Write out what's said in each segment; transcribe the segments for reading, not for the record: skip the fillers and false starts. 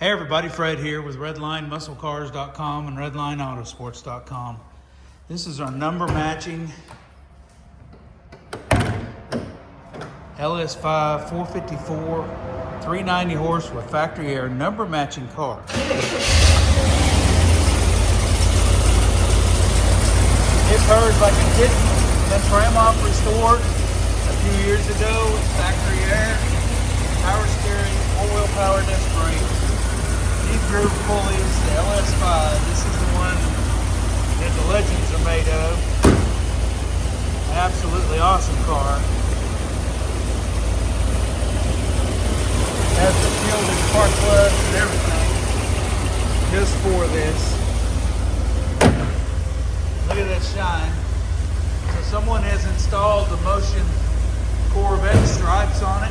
Hey everybody, Fred here with redlinemusclecars.com and redlineautosports.com. This is our number matching LS5 454 390 horse with factory air number matching car. It purrs like a kitten. Been trim off restored a few years ago with factory air, power steering, 4-wheel power disc brakes. Deep groove pulleys, the LS5. This is the one that the legends are made of. An absolutely awesome car. Has the shielded spark plugs and everything just for this. Look at that shine. So someone has installed the Motion Corvette stripes on it,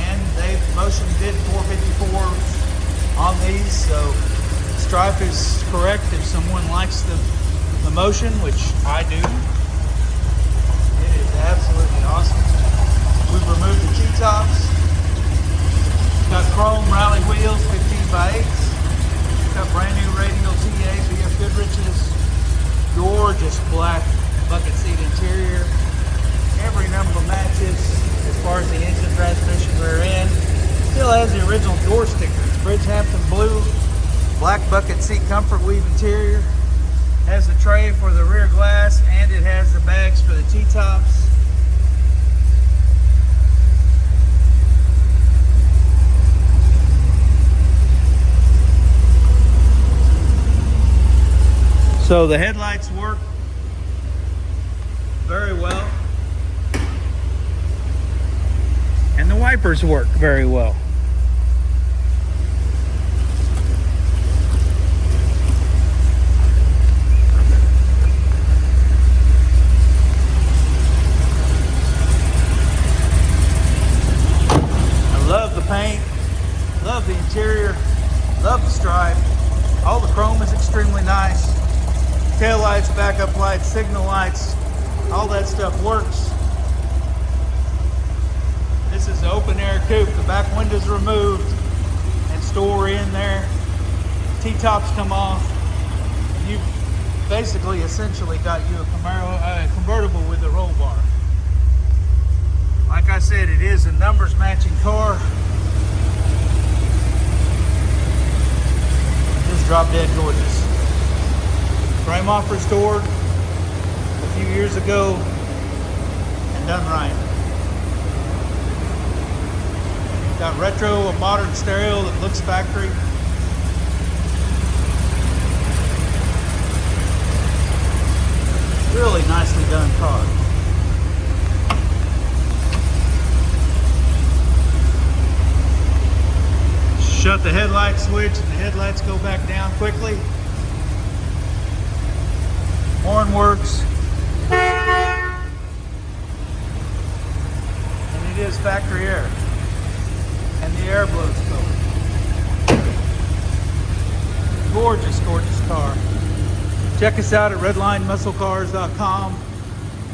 and they've Motion did 454 on these, so stripe is correct if someone likes the Motion, which I do. It is absolutely awesome. We've removed the T-tops. Got chrome rally wheels, 15x8s. Got brand new radial TA via Goodrich's. Gorgeous black bucket seat interior. Every number matches as far as the engine, transmission, rear end. Still has the original door stickers. Bridgehampton blue, black bucket seat comfort weave interior. Has the tray for the rear glass, and it has the bags for the T-tops. So the headlights work very well, and the wipers work very well. Love the paint, love the interior, love the stripe. All the chrome is extremely nice. Tail lights, backup lights, signal lights, all that stuff works. This is the open air coupe. The back window's removed and store in there. T-tops come off. You've basically essentially got you a convertible with a roll bar. Like I said, it is a numbers matching car. Just drop dead gorgeous. Frame off restored a few years ago and done right. Got retro, a modern stereo that looks factory. Really nicely done car. Shut the headlight switch and the headlights go back down quickly. Horn works. And it is factory air. And the air blows cold. Gorgeous, gorgeous car. Check us out at redlinemusclecars.com.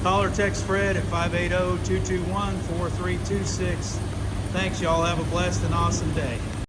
Call or text Fred at 580-221-4326. Thanks, y'all. Have a blessed and awesome day.